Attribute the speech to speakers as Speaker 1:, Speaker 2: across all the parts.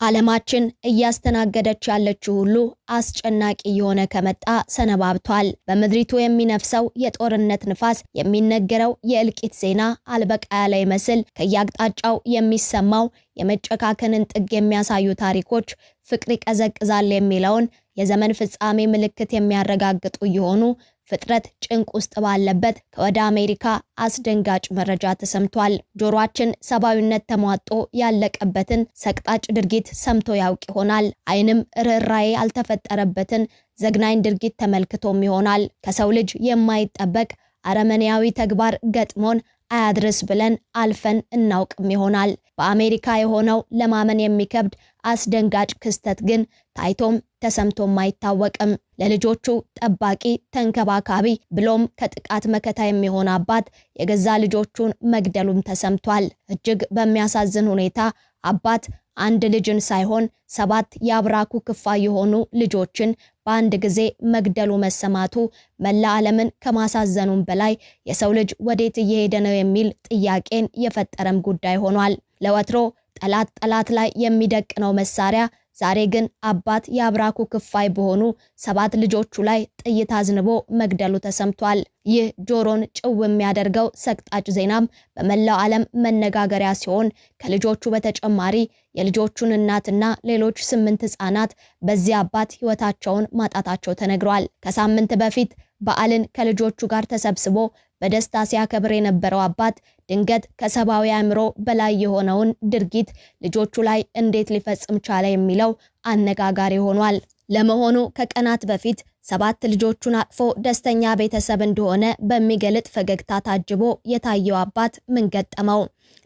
Speaker 1: ዓለማችን እያስተናገደች ያለችው ሁሉ አስጨናቂ የሆነ ከመጣ ሰነባብቷል። በምድሪቱ የሚነፍሰው የጦርነት ንፋስ፣ የሚነገረው የእልቂት ዜና አልበቃ ያለ ይመስል ከያቅጣጫው የሚሰማው የመጨካከንን ጥግ የሚያሳዩ ታሪኮች ፍቅር ይቀዘቅዛል የሚለውን የዘመን ፍጻሜ ምልክት የሚያረጋግጡ የሆኑ ፍጥረት ጭንቅ ውስጥ ባለበት ከወደ አሜሪካ አስደንጋጭ መረጃ ተሰምቷል። ጆሮአችን ሰብአዊነት ተሟጦ ያለቀበትን ሰቅጣጭ ድርጊት ሰምቶ ያውቅ ይሆናል። ዓይንም ርኅራኄ ያልተፈጠረበትን ዘግናኝ ድርጊት ተመልክቶም ይሆናል። ከሰው ልጅ የማይጠበቅ አረመኔያዊ ተግባር ገጥሞን አያድርስ ብለን አልፈን እናውቅም ይሆናል። በአሜሪካ የሆነው ለማመን የሚከብድ አስደንጋጭ ክስተት ግን ታይቶም ተሰምቶም አይታወቅም። ለልጆቹ ጠባቂ፣ ተንከባካቢ ብሎም ከጥቃት መከታ የሚሆን አባት የገዛ ልጆቹን መግደሉም ተሰምቷል። እጅግ በሚያሳዝን ሁኔታ አባት አንድ ልጅን ሳይሆን 7 የአብራኩ ክፋይ የሆኑ ልጆችን በአንድ ጊዜ መግደሉ መሰማቱ መላ ዓለምን ከማሳዘኑም በላይ የሰው ልጅ ወዴት እየሄደ ነው የሚል ጥያቄን የፈጠረም ጉዳይ ሆኗል። ለወትሮ ጠላት ላይ የሚደቅነው መሳሪያ ዛሬ ግን አባት የአብራኩ ክፋይ በሆኑ 7 ልጆቹ ላይ ጥይት አዝንቦ መግደሉ ተሰምቷል። ይህ ጆሮን ጭው የሚያደርገው ሰቅጣጭ ዜናም በመላው ዓለም መነጋገሪያ ሲሆን ከልጆቹ በተጨማሪ የልጆቹን እናትና ሌሎች 8 ሕፃናት በዚህ አባት ሕይወታቸውን ማጣታቸው ተነግሯል። ከሳምንት በፊት በዓልን ከልጆቹ ጋር ተሰብስቦ በደስታ ሲያከብር የነበረው አባት ድንገት ከሰብአዊ አእምሮ በላይ የሆነውን ድርጊት ልጆቹ ላይ እንዴት ሊፈጽም ቻለ የሚለው አነጋጋሪ ሆኗል። ለመሆኑ ከቀናት በፊት 7 ልጆቹን አቅፎ ደስተኛ ቤተሰብ እንደሆነ በሚገልጥ ፈገግታ ታጅቦ የታየው አባት ምን ገጠመው?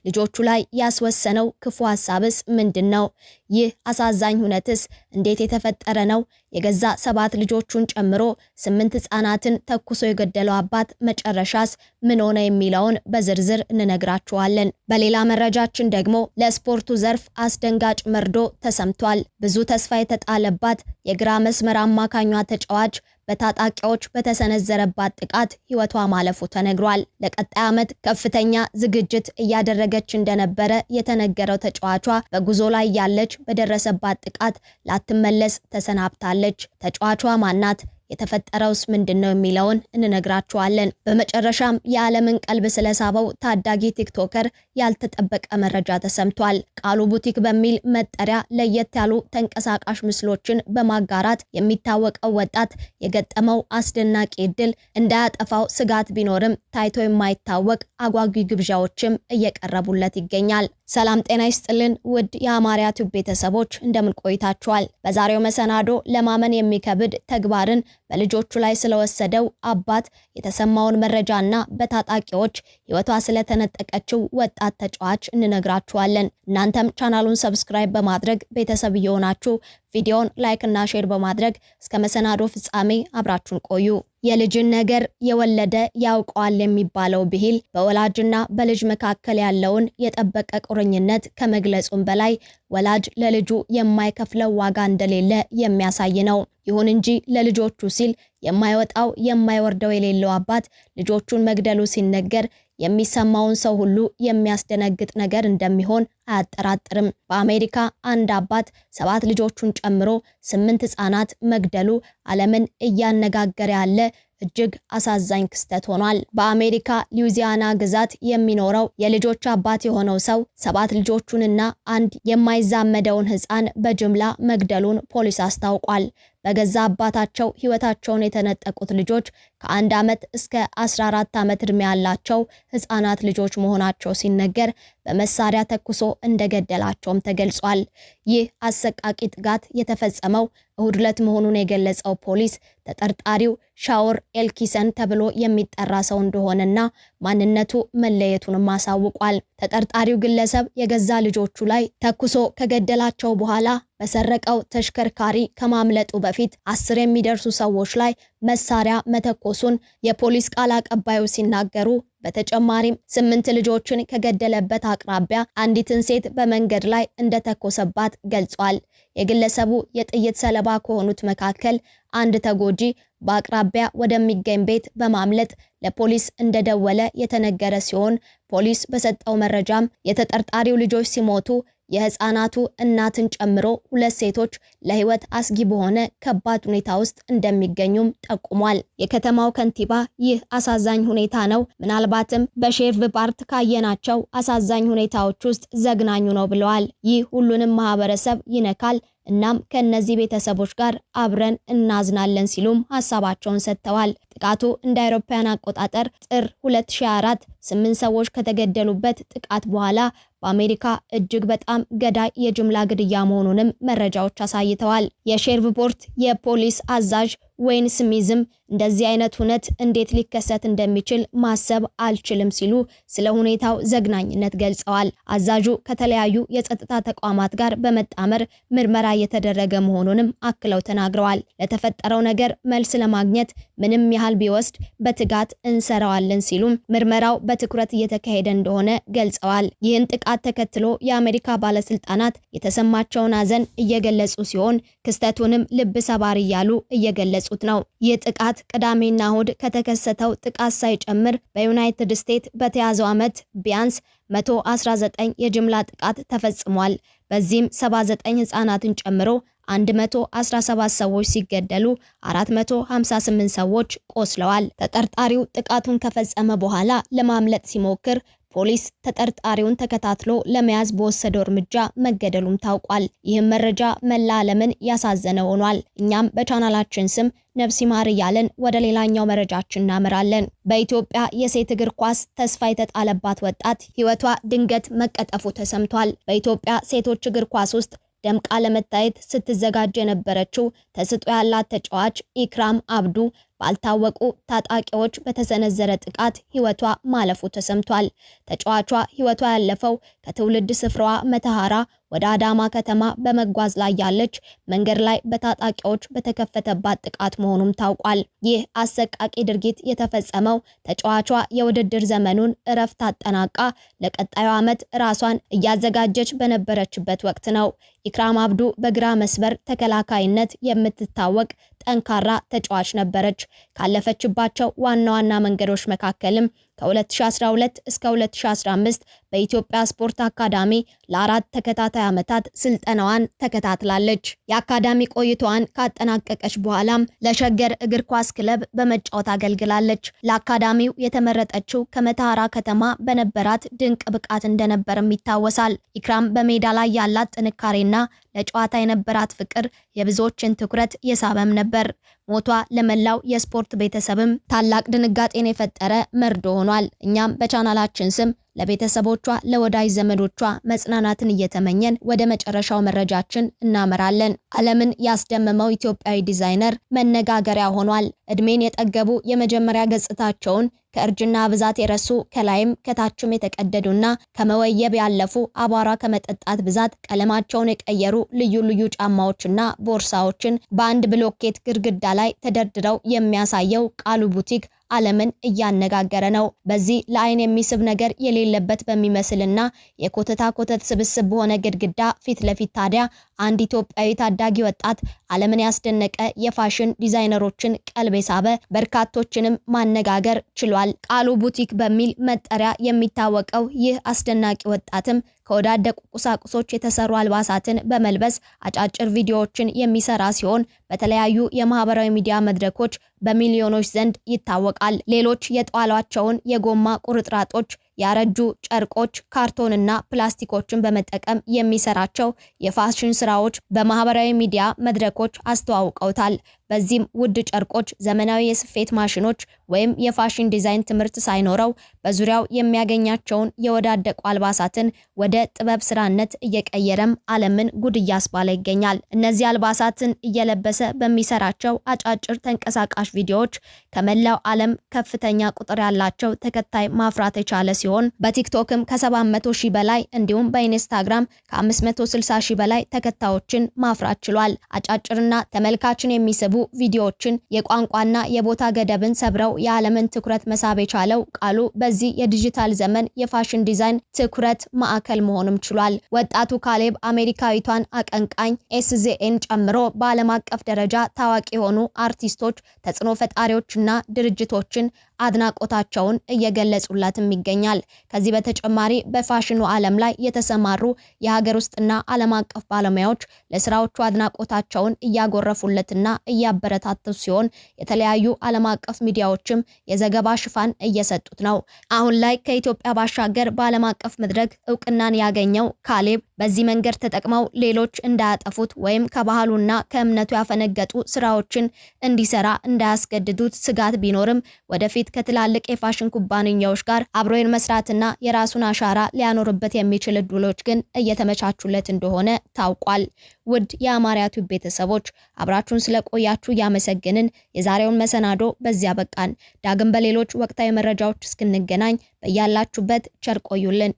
Speaker 1: ልጆቹ ላይ ያስወሰነው ክፉ ሐሳብስ ምንድነው? ይህ አሳዛኝ ሁነትስ እንዴት የተፈጠረ ነው? የገዛ 7 ልጆቹን ጨምሮ 8 ሕፃናትን ተኩሶ የገደለው አባት መጨረሻስ ምን ሆነ የሚለውን በዝርዝር እንነግራችኋለን። በሌላ መረጃችን ደግሞ ለስፖርቱ ዘርፍ አስደንጋጭ መርዶ ተሰምቷል። ብዙ ተስፋ የተጣለባት የግራ መስመር አማካኟ ተጫዋች በታጣቂዎች በተሰነዘረባት ጥቃት ሕይወቷ ማለፉ ተነግሯል። ለቀጣይ ዓመት ከፍተኛ ዝግጅት እያደረገች እንደነበረ የተነገረው ተጫዋቿ በጉዞ ላይ ያለች በደረሰባት ጥቃት ላትመለስ ተሰናብታለች። ተጫዋቿ ማናት? የተፈጠረውስ ምንድነው የሚለውን እንነግራችኋለን። በመጨረሻም የዓለምን ቀልብ ስለሳበው ታዳጊ ቲክቶከር ያልተጠበቀ መረጃ ተሰምቷል። ቃሉ ቡቲክ በሚል መጠሪያ ለየት ያሉ ተንቀሳቃሽ ምስሎችን በማጋራት የሚታወቀው ወጣት የገጠመው አስደናቂ እድል እንዳያጠፋው ስጋት ቢኖርም ታይቶ የማይታወቅ አጓጊ ግብዣዎችም እየቀረቡለት ይገኛል። ሰላም ጤና ይስጥልን ውድ የአማርያ ቲዩብ ቤተሰቦች እንደምን ቆይታችኋል? በዛሬው መሰናዶ ለማመን የሚከብድ ተግባርን በልጆቹ ላይ ስለወሰደው አባት የተሰማውን መረጃና በታጣቂዎች ሕይወቷ ስለተነጠቀችው ወጣት ተጫዋች እንነግራችኋለን። እናንተም ቻናሉን ሰብስክራይብ በማድረግ ቤተሰብ እየሆናችሁ ቪዲዮውን ላይክ እና ሼር በማድረግ እስከ መሰናዶ ፍጻሜ አብራችሁን ቆዩ። የልጅን ነገር የወለደ ያውቀዋል የሚባለው ብሂል በወላጅና በልጅ መካከል ያለውን የጠበቀ ቁርኝነት ከመግለጹም በላይ ወላጅ ለልጁ የማይከፍለው ዋጋ እንደሌለ የሚያሳይ ነው። ይሁን እንጂ ለልጆቹ ሲል የማይወጣው የማይወርደው የሌለው አባት ልጆቹን መግደሉ ሲነገር የሚሰማውን ሰው ሁሉ የሚያስደነግጥ ነገር እንደሚሆን አያጠራጥርም። በአሜሪካ አንድ አባት 7 ልጆቹን ጨምሮ 8 ሕፃናት መግደሉ ዓለምን እያነጋገረ ያለ እጅግ አሳዛኝ ክስተት ሆኗል። በአሜሪካ ሉዊዚያና ግዛት የሚኖረው የልጆች አባት የሆነው ሰው 7 ልጆቹንና አንድ የማይዛመደውን ሕፃን በጅምላ መግደሉን ፖሊስ አስታውቋል። በገዛ አባታቸው ሕይወታቸውን የተነጠቁት ልጆች ከ1 ዓመት እስከ 14 ዓመት ዕድሜ ያላቸው ሕፃናት ልጆች መሆናቸው ሲነገር በመሳሪያ ተኩሶ እንደገደላቸውም ተገልጿል። ይህ አሰቃቂ ጥቃት የተፈጸመው እሁድ ዕለት መሆኑን የገለጸው ፖሊስ ተጠርጣሪው ሻወር ኤልኪሰን ተብሎ የሚጠራ ሰው እንደሆነና ማንነቱ መለየቱንም አሳውቋል። ተጠርጣሪው ግለሰብ የገዛ ልጆቹ ላይ ተኩሶ ከገደላቸው በኋላ በሰረቀው ተሽከርካሪ ከማምለጡ በፊት 10 የሚደርሱ ሰዎች ላይ መሳሪያ መተኮሱን የፖሊስ ቃል አቀባዩ ሲናገሩ በተጨማሪም 8 ልጆችን ከገደለበት አቅራቢያ አንዲትን ሴት በመንገድ ላይ እንደተኮሰባት ገልጿል። የግለሰቡ የጥይት ሰለባ ከሆኑት መካከል አንድ ተጎጂ በአቅራቢያ ወደሚገኝ ቤት በማምለጥ ለፖሊስ እንደደወለ የተነገረ ሲሆን ፖሊስ በሰጠው መረጃም የተጠርጣሪው ልጆች ሲሞቱ የህፃናቱ እናትን ጨምሮ 2 ሴቶች ለህይወት አስጊ በሆነ ከባድ ሁኔታ ውስጥ እንደሚገኙም ጠቁሟል። የከተማው ከንቲባ ይህ አሳዛኝ ሁኔታ ነው፣ ምናልባትም በሼርቭ ፓርት ካየናቸው አሳዛኝ ሁኔታዎች ውስጥ ዘግናኙ ነው ብለዋል። ይህ ሁሉንም ማህበረሰብ ይነካል። እናም ከነዚህ ቤተሰቦች ጋር አብረን እናዝናለን ሲሉም ሐሳባቸውን ሰጥተዋል። ጥቃቱ እንደ አውሮፓውያን አቆጣጠር ጥር 2004 8 ሰዎች ከተገደሉበት ጥቃት በኋላ በአሜሪካ እጅግ በጣም ገዳይ የጅምላ ግድያ መሆኑንም መረጃዎች አሳይተዋል። የሼርቭፖርት የፖሊስ አዛዥ ዌይን ስሚዝም እንደዚህ አይነት ሁነት እንዴት ሊከሰት እንደሚችል ማሰብ አልችልም ሲሉ ስለ ሁኔታው ዘግናኝነት ገልጸዋል። አዛዡ ከተለያዩ የጸጥታ ተቋማት ጋር በመጣመር ምርመራ እየተደረገ መሆኑንም አክለው ተናግረዋል። ለተፈጠረው ነገር መልስ ለማግኘት ምንም ያህል ቢወስድ በትጋት እንሰራዋለን ሲሉም ምርመራው በትኩረት እየተካሄደ እንደሆነ ገልጸዋል። ይህን ጥቃት ተከትሎ የአሜሪካ ባለስልጣናት የተሰማቸውን ሐዘን እየገለጹ ሲሆን ክስተቱንም ልብ ሰባሪ እያሉ እየገለጹት ነው። ይህ ጥቃት ቅዳሜና እሁድ ከተከሰተው ጥቃት ሳይጨምር በዩናይትድ ስቴትስ በተያዘው ዓመት ቢያንስ 119 የጅምላ ጥቃት ተፈጽሟል። በዚህም 79 ህፃናትን ጨምሮ 117 ሰዎች ሲገደሉ 458 ሰዎች ቆስለዋል። ተጠርጣሪው ጥቃቱን ከፈጸመ በኋላ ለማምለጥ ሲሞክር ፖሊስ ተጠርጣሪውን ተከታትሎ ለመያዝ በወሰደው እርምጃ መገደሉም ታውቋል። ይህም መረጃ መላ ዓለምን ያሳዘነ ሆኗል። እኛም በቻናላችን ስም ነፍስ ይማር እያለን ወደ ሌላኛው መረጃችን እናመራለን። በኢትዮጵያ የሴት እግር ኳስ ተስፋ የተጣለባት ወጣት ህይወቷ ድንገት መቀጠፉ ተሰምቷል። በኢትዮጵያ ሴቶች እግር ኳስ ውስጥ ደምቃ ለመታየት ስትዘጋጅ የነበረችው ተስጦ ያላት ተጫዋች ኢክራም አብዱ ባልታወቁ ታጣቂዎች በተሰነዘረ ጥቃት ህይወቷ ማለፉ ተሰምቷል። ተጫዋቿ ህይወቷ ያለፈው ከትውልድ ስፍራዋ መተሃራ ወደ አዳማ ከተማ በመጓዝ ላይ ያለች መንገድ ላይ በታጣቂዎች በተከፈተባት ጥቃት መሆኑም ታውቋል። ይህ አሰቃቂ ድርጊት የተፈጸመው ተጫዋቿ የውድድር ዘመኑን እረፍት አጠናቃ ለቀጣዩ ዓመት ራሷን እያዘጋጀች በነበረችበት ወቅት ነው። ኢክራም አብዱ በግራ መስመር ተከላካይነት የምትታወቅ ጠንካራ ተጫዋች ነበረች። ካለፈችባቸው ዋና ዋና መንገዶች መካከልም ከ2012 እስከ 2015 በኢትዮጵያ ስፖርት አካዳሚ ለ4 ተከታታይ ዓመታት ስልጠናዋን ተከታትላለች። የአካዳሚ ቆይታዋን ካጠናቀቀች በኋላም ለሸገር እግር ኳስ ክለብ በመጫወት አገልግላለች። ለአካዳሚው የተመረጠችው ከመተሃራ ከተማ በነበራት ድንቅ ብቃት እንደነበርም ይታወሳል። ኢክራም በሜዳ ላይ ያላት ጥንካሬና ለጨዋታ የነበራት ፍቅር የብዙዎችን ትኩረት የሳበም ነበር። ሞቷ ለመላው የስፖርት ቤተሰብም ታላቅ ድንጋጤን የፈጠረ መርዶ ሆኗል። እኛም በቻናላችን ስም ለቤተሰቦቿ ለወዳጅ ዘመዶቿ መጽናናትን እየተመኘን ወደ መጨረሻው መረጃችን እናመራለን። ዓለምን ያስደመመው ኢትዮጵያዊ ዲዛይነር መነጋገሪያ ሆኗል። እድሜን የጠገቡ የመጀመሪያ ገጽታቸውን ከእርጅና ብዛት የረሱ ከላይም ከታችም የተቀደዱና ከመወየብ ያለፉ አቧራ ከመጠጣት ብዛት ቀለማቸውን የቀየሩ ልዩ ልዩ ጫማዎችና ቦርሳዎችን በአንድ ብሎኬት ግድግዳ ላይ ተደርድረው የሚያሳየው ቃሉ ቡቲክ ዓለምን እያነጋገረ ነው። በዚህ ለአይን የሚስብ ነገር የሌለበት በሚመስልና የኮተታ ኮተት ስብስብ በሆነ ግድግዳ ፊት ለፊት ታዲያ አንድ ኢትዮጵያዊ ታዳጊ ወጣት ዓለምን ያስደነቀ የፋሽን ዲዛይነሮችን ቀልብ የሳበ በርካቶችንም ማነጋገር ችሏል። ቃሉ ቡቲክ በሚል መጠሪያ የሚታወቀው ይህ አስደናቂ ወጣትም ከወዳደቁ ቁሳቁሶች የተሰሩ አልባሳትን በመልበስ አጫጭር ቪዲዮዎችን የሚሰራ ሲሆን በተለያዩ የማህበራዊ ሚዲያ መድረኮች በሚሊዮኖች ዘንድ ይታወቃል። ሌሎች የጧሏቸውን የጎማ ቁርጥራጦች፣ ያረጁ ጨርቆች፣ ካርቶንና ፕላስቲኮችን በመጠቀም የሚሰራቸው የፋሽን ስራዎች በማህበራዊ ሚዲያ መድረኮች አስተዋውቀውታል። በዚህም ውድ ጨርቆች፣ ዘመናዊ የስፌት ማሽኖች ወይም የፋሽን ዲዛይን ትምህርት ሳይኖረው በዙሪያው የሚያገኛቸውን የወዳደቁ አልባሳትን ወደ ጥበብ ስራነት እየቀየረም ዓለምን ጉድ እያስባለ ይገኛል። እነዚህ አልባሳትን እየለበሰ በሚሰራቸው አጫጭር ተንቀሳቃሽ ቪዲዮዎች ከመላው ዓለም ከፍተኛ ቁጥር ያላቸው ተከታይ ማፍራት የቻለ ሲሆን በቲክቶክም ከ700 ሺህ በላይ እንዲሁም በኢንስታግራም ከ560 ሺህ በላይ ተከታዮችን ማፍራት ችሏል። አጫጭርና ተመልካችን የሚስቡ ቪዲዮዎችን የቋንቋና የቦታ ገደብን ሰብረው የዓለምን ትኩረት መሳብ የቻለው ቃሉ በዚህ የዲጂታል ዘመን የፋሽን ዲዛይን ትኩረት ማዕከል መሆንም ችሏል። ወጣቱ ካሌብ አሜሪካዊቷን አቀንቃኝ ኤስዜኤን ጨምሮ በዓለም አቀፍ ደረጃ ታዋቂ የሆኑ አርቲስቶች፣ ተጽዕኖ ፈጣሪዎችና ድርጅቶችን አድናቆታቸውን እየገለጹላትም ይገኛል። ከዚህ በተጨማሪ በፋሽኑ ዓለም ላይ የተሰማሩ የሀገር ውስጥና ዓለም አቀፍ ባለሙያዎች ለስራዎቹ አድናቆታቸውን እያጎረፉለትና እያበረታቱ ሲሆን የተለያዩ ዓለም አቀፍ ሚዲያዎችም የዘገባ ሽፋን እየሰጡት ነው። አሁን ላይ ከኢትዮጵያ ባሻገር በዓለም አቀፍ መድረክ እውቅናን ያገኘው ካሌብ በዚህ መንገድ ተጠቅመው ሌሎች እንዳያጠፉት ወይም ከባህሉና ከእምነቱ ያፈነገጡ ስራዎችን እንዲሰራ እንዳያስገድዱት ስጋት ቢኖርም ወደፊት ከትላልቅ የፋሽን ኩባንያዎች ጋር አብሮ መስራትና የራሱን አሻራ ሊያኖርበት የሚችል እድሎች ግን እየተመቻቹለት እንደሆነ ታውቋል። ውድ የአማርያ ቲዩብ ቤተሰቦች አብራችሁን ስለቆያችሁ ያመሰግንን። የዛሬውን መሰናዶ በዚያ በቃን። ዳግም በሌሎች ወቅታዊ መረጃዎች እስክንገናኝ በያላችሁበት ቸር ቆዩልን።